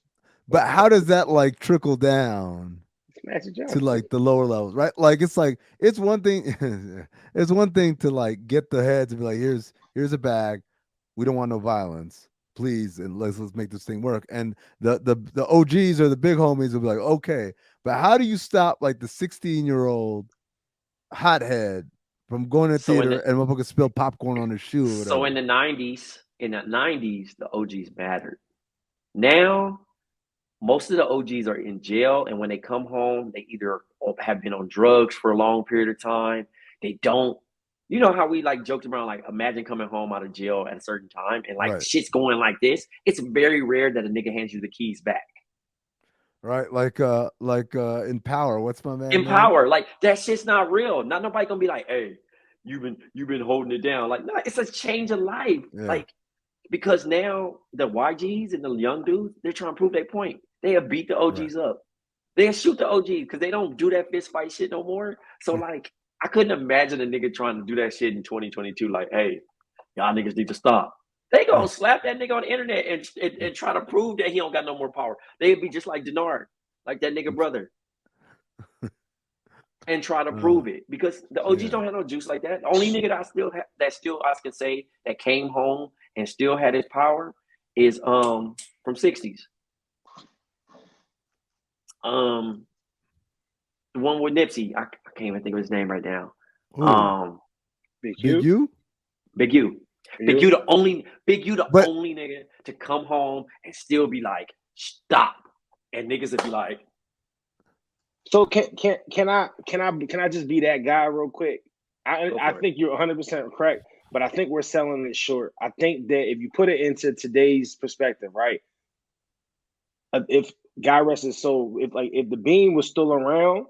A: But how does that like trickle down to like the lower levels, right? Like it's one thing it's one thing to like get the heads and be like, here's a bag. We don't want no violence. Please, and let's make this thing work. And the OGs or the big homies will be like, okay. But how do you stop like the 16-year-old hothead from going to theater and motherfucker spill popcorn on his shoe or whatever?
B: So in the 90s, the OGs mattered. Now, most of the OGs are in jail, and when they come home, they either have been on drugs for a long period of time. They don't, you know how we like joked around, like imagine coming home out of jail at a certain time and like shit's going like this. It's very rare that a nigga hands you the keys back.
A: Right, like in Power. What's my man?
B: In Power, like that shit's not real. Not nobody gonna be like, hey, you've been holding it down. Like, no, it's a change of life. Yeah. Like, because now the YGs and the young dudes, they're trying to prove their point. They have beat the OGs up. They'll shoot the OGs because they don't do that fist fight shit no more. So like, I couldn't imagine a nigga trying to do that shit in 2022. Like, hey, y'all niggas need to stop. They gonna slap that nigga on the internet and try to prove that he don't got no more power. They'd be just like Denard, like that nigga brother, and try to prove it because the OGs don't have no juice like that. The only nigga that I can say that came home and still had his power is from 60s. The one with Nipsey. I can't even think of his name right now.
C: Big U.
B: Big U, the only nigga to come home and still be like, stop, and niggas would be like.
C: So can I just be that guy real quick? I think you're 100% correct, but I think we're selling it short. I think that if you put it into today's perspective, right? If God rest his soul, if the Beam was still around,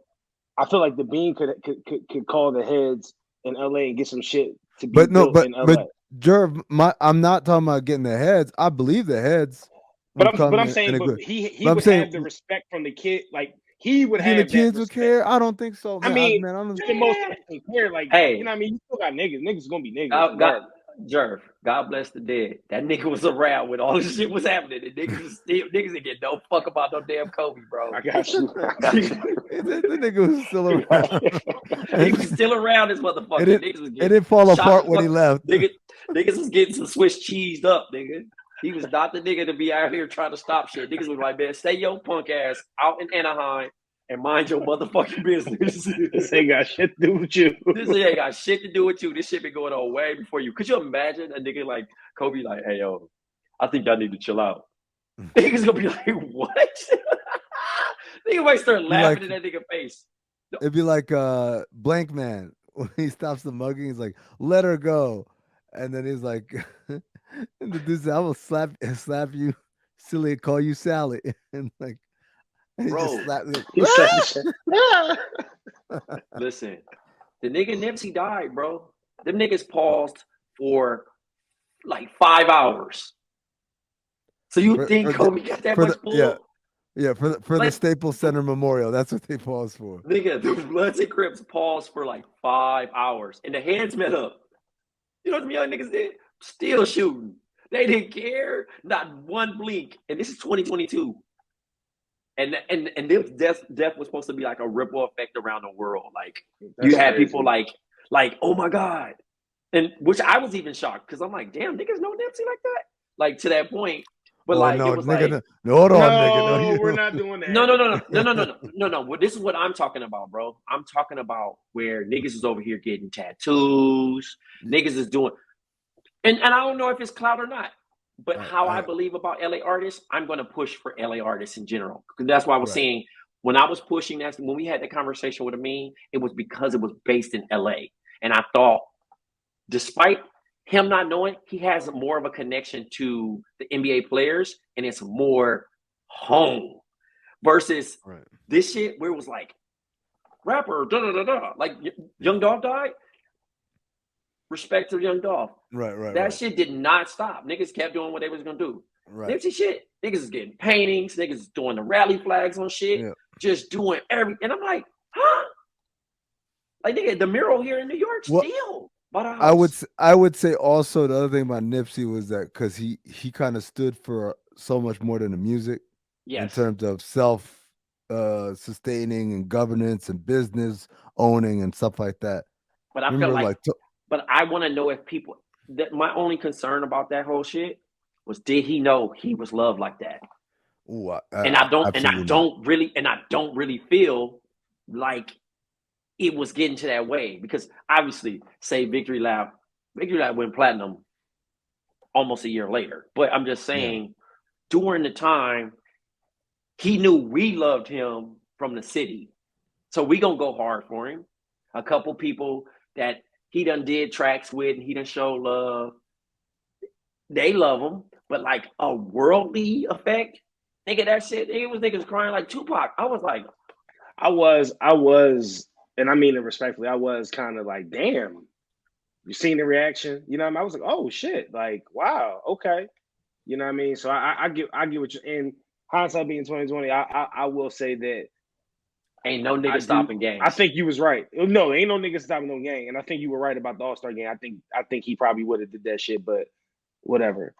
C: I feel like the Beam could call the heads in LA and get some shit to be built in LA.
A: But Jerv, I'm not talking about getting the heads. I believe the heads.
C: But I'm saying, but he would have the respect from the kid, like. He would have
A: the kids would care. I don't think so. Man.
C: I mean,
A: I'm
C: the most care. Like, hey, you know what I mean? You still got niggas. Niggas gonna be niggas.
B: Jerv, God bless the dead. That nigga was around when all this shit was happening. And niggas didn't get no fuck about no damn Kobe, bro.
C: I got you.
A: The nigga was still around.
B: He was still around, this motherfucker.
A: It didn't fall apart when he left.
B: Niggas was getting some Swiss cheesed up, nigga. He was not the nigga to be out here trying to stop shit. Niggas was like, man, stay your punk ass out in Anaheim and mind your motherfucking business.
C: This ain't got shit to do with you.
B: This ain't got shit to do with you. This shit been going on way before you. Could you imagine a nigga like Kobe like, hey, yo, I think y'all need to chill out. Niggas gonna be like, what? Nigga might start laughing in that nigga face.
A: It'd be like Blank Man. When he stops the mugging, he's like, let her go. And then he's like, and the dude said, I will slap you, silly, call you Sally. And like, and
B: bro,
A: he just slapped
B: listen, the nigga Nipsey died, bro. Them niggas paused for like 5 hours. So you think Kobe got that much pull?
A: Yeah, for the Staples Center Memorial. That's what they paused for.
B: Nigga, the Bloods and Crips paused for like 5 hours. And the hands met up. You know what them young niggas did? Still shooting. They didn't care. Not one blink. And this is 2022. And this death was supposed to be like a ripple effect around the world. Like you had people like, oh my God. And which I was even shocked because I'm like, damn, niggas know Nipsey like that? Like to that point. But it was
A: nigga, hold on, nigga.
C: No, we're not doing that.
B: No. Well, this is what I'm talking about, bro. I'm talking about where niggas is over here getting tattoos. Niggas is doing, and I don't know if it's clout or not. But how I believe about LA artists, I'm going to push for LA artists in general. Because that's why I was saying when I was pushing that, when we had the conversation with Amin, it was because it was based in LA. And I thought, despite him not knowing, he has more of a connection to the NBA players, and it's more home versus this shit where it was like rapper, da da da da. Like Young Dolph died. Respect to Young Dolph.
A: Right.
B: That shit did not stop. Niggas kept doing what they was gonna do.
A: Right.
B: Nipsey shit. Niggas is getting paintings. Niggas is doing the rally flags on shit. Yeah. Just doing everything. And I'm like, huh? Like nigga, the mural here in New York still. But
A: I would say also the other thing about Nipsey was that because he kind of stood for so much more than the music. In terms of self sustaining and governance and business owning and stuff like that.
B: But I feel like but I want to know if people that my only concern about that whole shit was did he know he was loved like that?
A: Ooh,
B: I don't really feel like it was getting to that way because obviously say Victory Lap went platinum almost a year later. But I'm just saying during the time he knew we loved him from the city. So we gonna go hard for him. A couple people that he done did tracks with and he done show love. They love him, but like a worldly effect, nigga, that shit, it was niggas crying like Tupac. I was like,
C: I was, and I mean it respectfully, I was kind of like, damn, you seen the reaction? You know what I mean? I was like, oh shit, like, wow, okay. You know what I mean? So I get what you're in hindsight being 2020, I will say that
B: ain't no nigga stopping game.
C: I think you was right. No, ain't no nigga stopping no game. And I think you were right about the All-Star game. I think he probably would have did that shit, but whatever.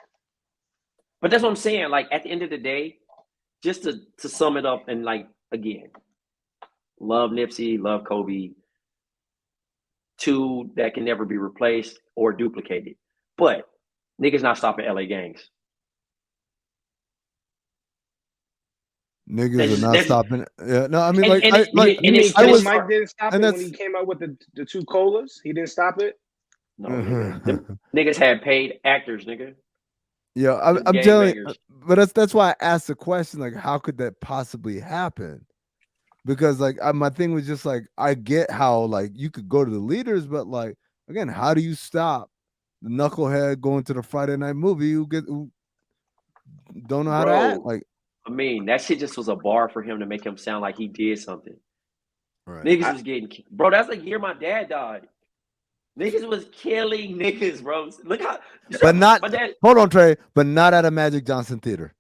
B: But that's what I'm saying. Like at the end of the day, just to sum it up and like again, love Nipsey, love Kobe. Two that can never be replaced or duplicated. But niggas not stopping LA gangs.
A: Niggas are not stopping. Yeah, no, I mean,
C: Mike didn't stop it when he came out with the two colas. He didn't stop it.
B: No, nigga. Niggas had paid actors, nigga.
A: Yeah, I'm telling you, but that's why I asked the question, like, how could that possibly happen? Because like my thing was just like, I get how like you could go to the leaders, but like again, how do you stop the knucklehead going to the Friday night movie who don't know how to act? Like,
B: I mean, that shit just was a bar for him to make him sound like he did something. Right. Niggas was getting, bro. That's like year my dad died. Niggas was killing niggas, bro. Look how,
A: but not. Hold on, Trey. But not at a Magic Johnson theater.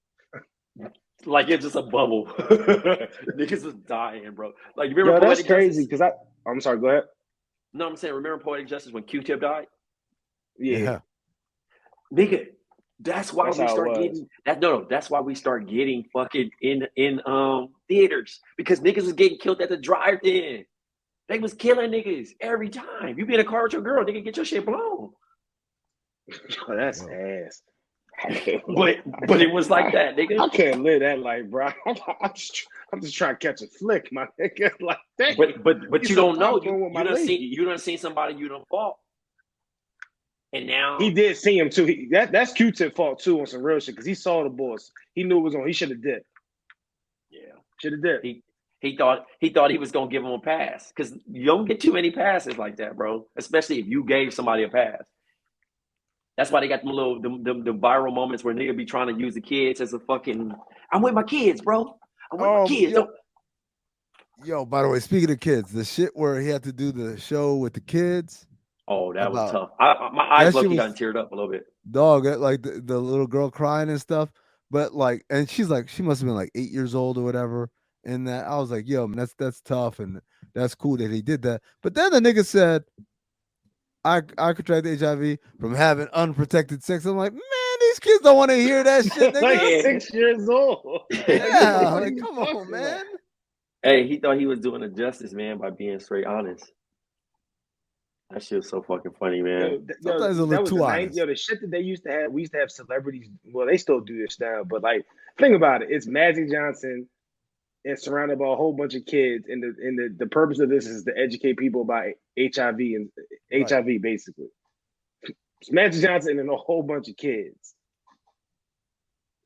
B: Like it's just a bubble. Niggas was dying, bro. Like you remember?
C: Yo, that's crazy. Because I'm sorry. Go ahead.
B: No, I'm saying remember Poetic Justice when Q-Tip died?
C: Yeah.
B: Nigga. That's why we start getting that. No, that's why we start getting fucking in theaters because niggas was getting killed at the drive-in. They was killing niggas every time. You be in a car with your girl, nigga, get your shit blown.
C: Oh, that's ass.
B: but it was like that, nigga.
C: I can't live that life, bro. I'm just trying to catch a flick, my nigga. Like that.
B: But you don't know. You done seen somebody you done fought. And now
C: he did see him too. That's Q-Tip fault too on some real shit because he saw the boss. He knew it was on. He should have did.
B: Yeah,
C: should have did.
B: He thought he was gonna give him a pass because you don't get too many passes like that, bro. Especially if you gave somebody a pass. That's why they got them little the viral moments where nigga be trying to use the kids as a fucking. I'm with my kids, bro. I'm with my kids.
A: Yo, by the way, speaking of kids, the shit where he had to do the show with the kids.
B: Oh, that was tough. My eyes low-key got teared up a little bit.
A: Dog, like the little girl crying and stuff. But like, and she's like, she must have been like 8 years old or whatever. And that I was like, yo, man, that's tough, and that's cool that he did that. But then the nigga said, I contracted HIV from having unprotected sex. I'm like, man, these kids don't want to hear that shit. Nigga.
C: Like 6 years old.
A: Yeah, like come on, man.
B: Hey, he thought he was doing it justice, man, by being straight honest. That shit was so fucking funny, man.
A: Sometimes a little too honest.
C: The shit that they used to have, we used to have celebrities. Well, they still do this now, but like, think about it. It's Magic Johnson and surrounded by a whole bunch of kids, and the purpose of this is to educate people about HIV and HIV, basically. It's Magic Johnson and a whole bunch of kids.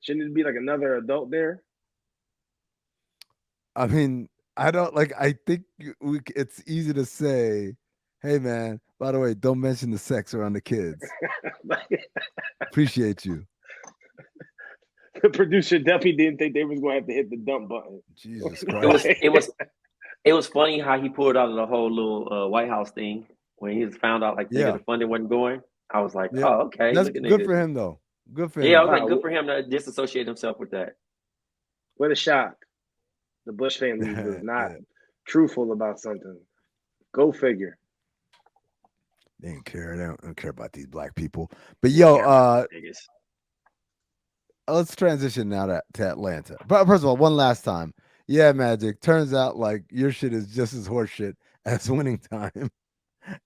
C: Shouldn't it be like another adult there?
A: I mean, I don't like. I think it's easy to say, "Hey, man. By the way, don't mention the sex around the kids. Appreciate you."
C: The producer definitely didn't think they was going to have to hit the dump button.
A: Jesus Christ!
B: It was funny how he pulled out of the whole little White House thing when he found out like nigga, the funding wasn't going. I was like, oh, okay,
A: that's
B: look at
A: good
B: nigga.
A: for him though. Good for him.
B: Yeah, I was like, good for him to disassociate himself with that.
C: What a shock! The Bush family was not truthful about something. Go figure.
A: They didn't care. They don't care about these black people. But yo, let's transition now to Atlanta. But first of all, one last time. Yeah, Magic. Turns out like your shit is just as horseshit as Winning Time.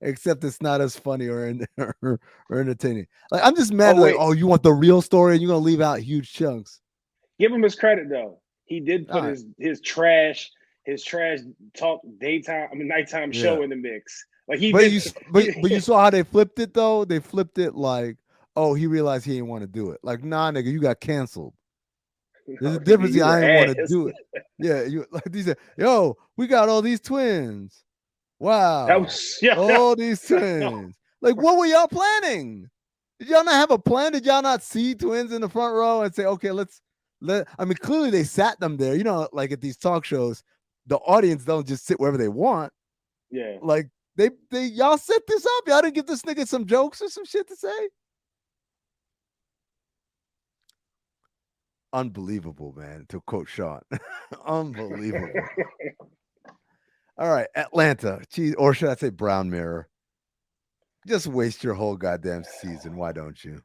A: Except it's not as funny or entertaining. Like I'm just mad. You want the real story and you're gonna leave out huge chunks.
C: Give him his credit though. He did put his trash talk nighttime show in the mix. Like
A: but you saw how they flipped it though. They flipped it like, oh, he realized he didn't want to do it. Like, nah, nigga, you got canceled. There's a difference. I didn't want to do it. Yeah, you like these. Yo, we got all these twins. Wow, all these twins. Like, what were y'all planning? Did y'all not have a plan? Did y'all not see twins in the front row and say, okay, I mean, clearly they sat them there. You know, like at these talk shows, the audience don't just sit wherever they want.
C: Yeah.
A: Like they y'all set this up. Y'all didn't give this nigga some jokes or some shit to say. Unbelievable, man. To quote Sean, unbelievable. All right, Atlanta, or should I say Brown Mirror? Just waste your whole goddamn season. Why don't you?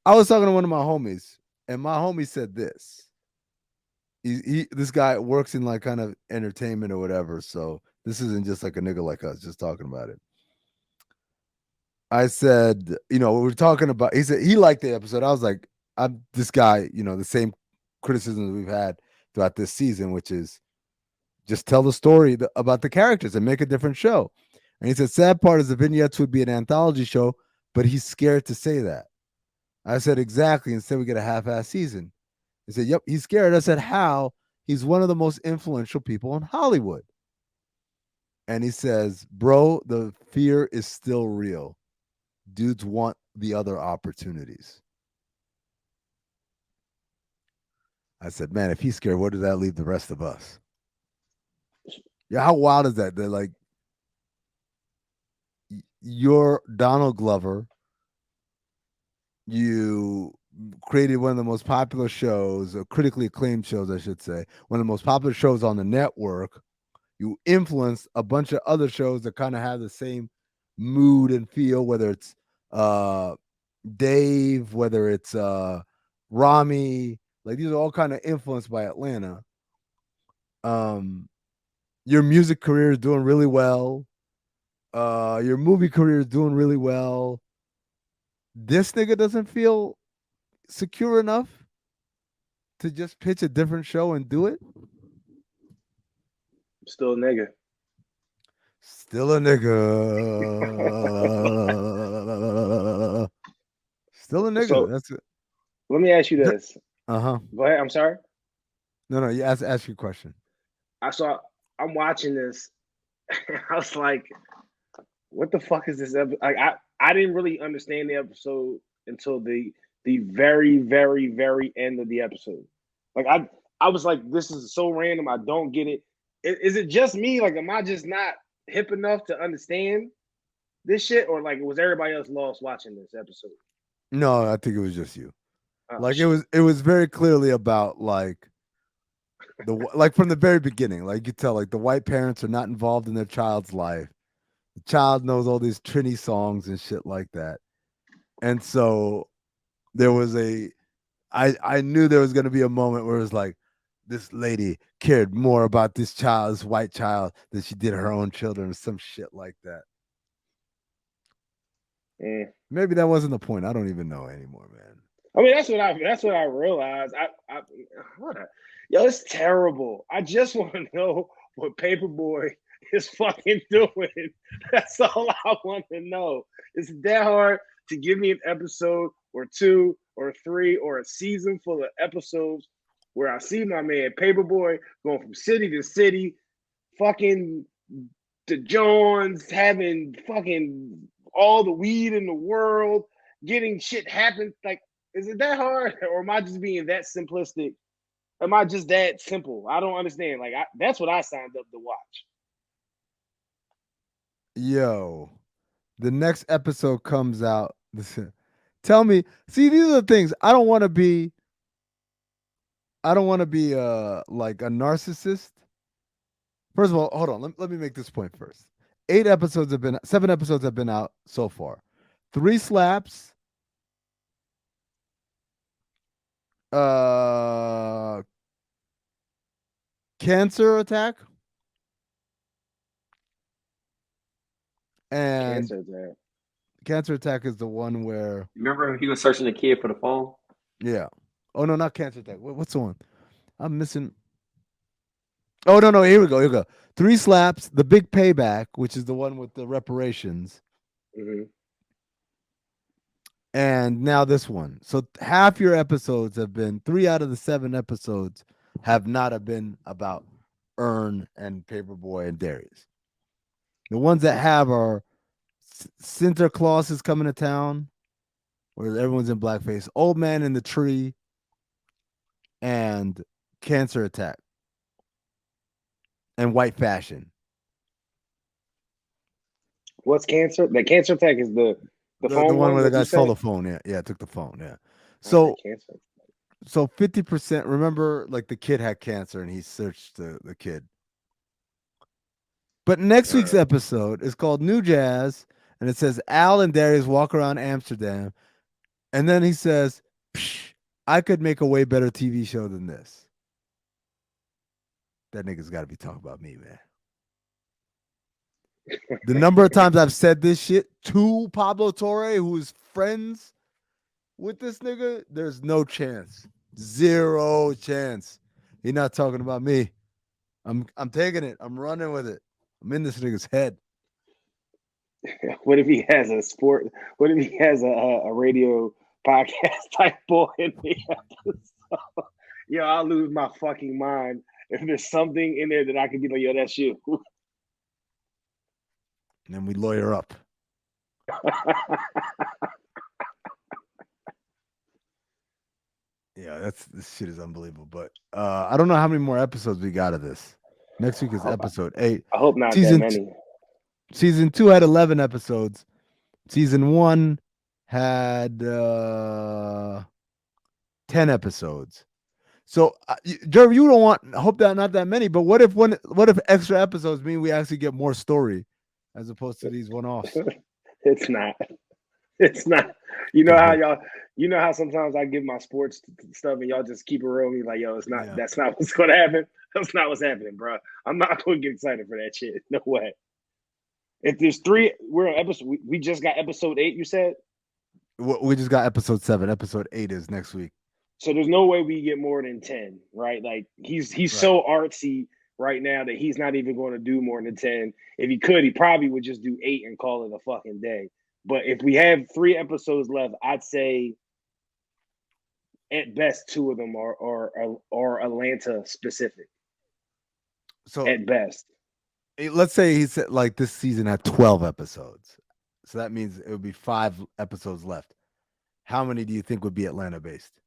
A: I was talking to one of my homies, and my homie said this. This guy works in like kind of entertainment or whatever, so this isn't just like a nigga like us just talking about it. I said, we were talking about. He said he liked the episode. I was like, I'm this guy. The same criticisms we've had throughout this season, which is just tell the story about the characters and make a different show. And he said, sad part is the vignettes would be an anthology show, but he's scared to say that. I said, exactly. Instead, we get a half-ass season. He said, yep, he's scared. I said, how? He's one of the most influential people in Hollywood. And he says, bro, the fear is still real. Dudes want the other opportunities. I said, man, if he's scared, where does that leave the rest of us? Yeah, how wild is that? They're like, you're Donald Glover. You created one of the most popular shows, or critically acclaimed shows, I should say, one of the most popular shows on the network. You influenced a bunch of other shows that kind of have the same mood and feel, whether it's Dave, whether it's Rami. Like these are all kind of influenced by Atlanta. Your music career is doing really well. Your movie career is doing really well. This nigga doesn't feel secure enough to just pitch a different show and do it.
C: Still a nigga.
A: Still a nigga. Still a nigga.
C: So,
A: that's it.
C: Let me ask you this.
A: Uh-huh.
C: Go ahead. I'm sorry.
A: No. You ask your question.
C: I'm watching this. I was like, what the fuck is this episode? Like, I didn't really understand the episode until the very, very, very end of the episode. Like I was like, this is so random. I don't get it. Is it just me? Like, am I just not hip enough to understand this shit? Or like, was everybody else lost watching this episode?
A: No, I think it was just you. Like shit. It was very clearly about like like from the very beginning, like you could tell like the white parents are not involved in their child's life. The child knows all these Trini songs and shit like that. And so there was I knew there was going to be a moment where it was like, this lady cared more about this white child, than she did her own children or some shit like that. Maybe that wasn't the point. I don't even know anymore, man.
C: I mean, that's what I realized. Yo, it's terrible. I just want to know what Paperboy is fucking doing. That's all I want to know. It's that hard to give me an episode or 2 or 3 or a season full of episodes where I see my man Paperboy going from city to city, fucking the Johns, having fucking all the weed in the world, getting shit happen. Like, is it that hard, or am I just being that simplistic? Am I just that simple? I don't understand. Like, that's what I signed up to watch.
A: Yo, the next episode comes out. Tell me, see, these are the things I don't want to be. I don't want to be like a narcissist. First of all, hold on. Let me make this point first. 7 episodes have been out so far. 3 slaps. Cancer attack. And Cancer attack is the one where.
B: Remember he was searching the kid for the phone?
A: Yeah. Oh no, not cancer attack. What's the one? I'm missing. Oh no, here we go. 3 slaps, the big payback, which is the one with the reparations.
C: Mm-hmm.
A: And now this one. So half your episodes have been 3 out of the 7 episodes have not been about Earn and Paperboy and Darius. The ones that have are Santa Claus is coming to town, where everyone's in blackface, Old Man in the Tree, and Cancer Attack, and White Fashion.
C: What's Cancer? The Cancer Attack is the phone
A: the one where the guy stole
C: said?
A: the phone. Yeah, took the phone. Yeah. So 50%. Remember, like the kid had cancer and he searched the kid. But next week's episode is called New Jazz, and it says Al and Darius walk around Amsterdam, and then he says, Psh, "I could make a way better TV show than this." That nigga's got to be talking about me, man. The number of times I've said this shit to Pablo Torre, who is friends with this nigga, there's no chance. 0 chance. He's not talking about me. I'm taking it. I'm running with it. I'm in this nigga's head.
C: What if he has a sport? What if he has a radio podcast type boy in the episode? Yo, I'll lose my fucking mind if there's something in there that I can be like, yo, that's you.
A: And then we lawyer up. Yeah, this shit is unbelievable. But I don't know how many more episodes we got of this. Next week is episode 8.
C: I hope not that many.
A: Season 2 had 11 episodes. Season 1 had 10 episodes. So, Jerv, you don't want. Hope that not that many. But what if extra episodes mean we actually get more story as opposed to these one-offs?
C: It's not. It's not. You know how y'all. You know how sometimes I give my sports stuff and y'all just keep it real. Me like, yo, it's not. Yeah. That's not what's going to happen. That's not what's happening, bro. I'm not going to get excited for that shit. No way. If there's 3, we're on episode. We just got episode 8. You said.
A: We just got episode 7. Episode 8 is next week.
C: So there's no way we get more than 10, right? Like he's right. So artsy right now that he's not even going to do more than 10. If he could, he probably would just do 8 and call it a fucking day. But if we have 3 episodes left, I'd say at best 2 of them are Atlanta specific. So at best,
A: let's say he said like this season had 12 episodes, so that means it would be 5 episodes left. How many do you think would be Atlanta based?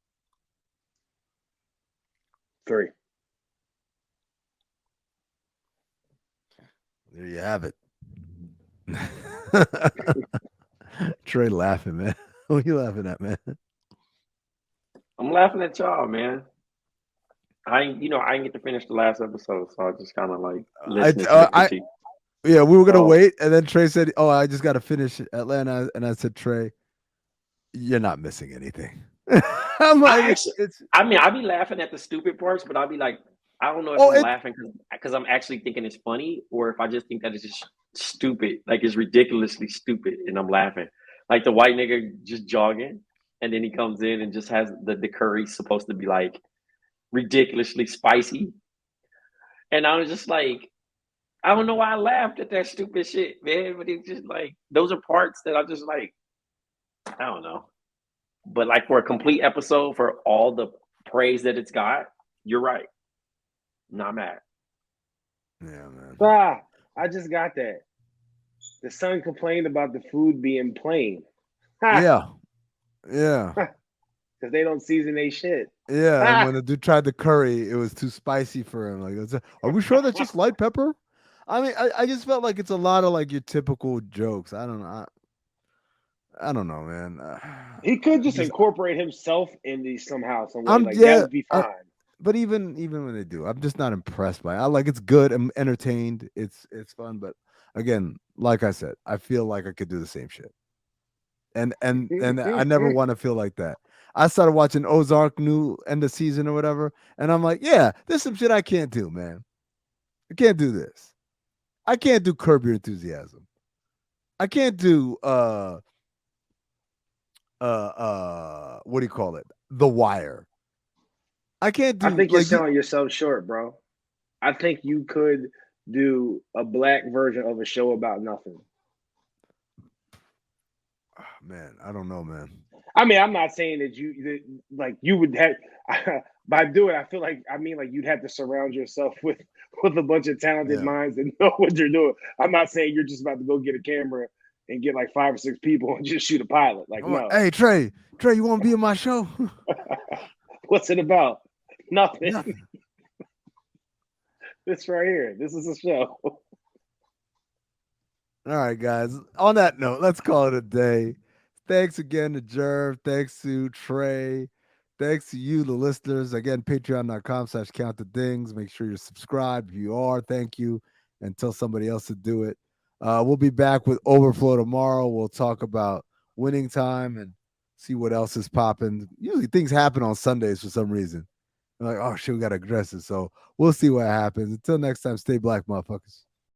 C: 3.
A: There you have it. Trey laughing, man. What are you laughing at, man?
B: I'm laughing at y'all, man. I didn't get to finish the last episode, so I just kind of like listening to the critique.
A: Yeah, we were gonna wait, and then Trey said, "Oh, I just got to finish Atlanta," and I said, "Trey, you're not missing anything." I'm like,
B: I'll be laughing at the stupid parts, but I'll be like, I don't know if I'm laughing because I'm actually thinking it's funny, or if I just think that it's just stupid, like it's ridiculously stupid, and I'm laughing. Like the white nigga just jogging, and then he comes in and just has the curry's supposed to be like ridiculously spicy, and I was just like, I don't know why I laughed at that stupid shit, man. But it's just like those are parts that I just like, I don't know. But like for a complete episode, for all the praise that it's got, you're right. Not mad.
A: Yeah, man.
C: I just got that. The son complained about the food being plain.
A: Yeah. Yeah.
C: Because they don't season their shit.
A: Yeah, and when the dude tried the curry, it was too spicy for him. Like, are we sure that's just light pepper? I mean, I just felt like it's a lot of like your typical jokes. I don't know. I don't know, man.
C: He could just incorporate himself in these somehow, some way. Like
A: yeah,
C: that would be fine.
A: But even when they do, I'm just not impressed by it. I like it's good. I'm entertained. It's fun, but again, like I said, I feel like I could do the same shit. And I never want to feel like that. I started watching Ozark new end of season or whatever, and I'm like, yeah, there's some shit I can't do, man. I can't do this. I can't do Curb Your Enthusiasm. I can't do what do you call it? The Wire. I can't do.
C: I think you're selling yourself short, bro. I think you could do a black version of a show about nothing.
A: Oh, man, I don't know, man.
C: I mean, I'm not saying that you would have by doing. I feel like you'd have to surround yourself with a bunch of talented minds that know what you're doing. I'm not saying you're just about to go get a camera and get like 5 or 6 people and just shoot a pilot. Like, no.
A: Hey, Trey, you want to be in my show?
C: What's it about? Nothing. This right here. This is a show.
A: All right, guys. On that note, let's call it a day. Thanks again to Jerv. Thanks to Trey. Thanks to you, the listeners. Again, patreon.com/countthedings. Make sure you're subscribed. If you are, thank you. And tell somebody else to do it. We'll be back with Overflow tomorrow. We'll talk about winning time and see what else is popping. Usually things happen on Sundays for some reason. Like, oh shit, we got to address it. So we'll see what happens. Until next time, stay black, motherfuckers.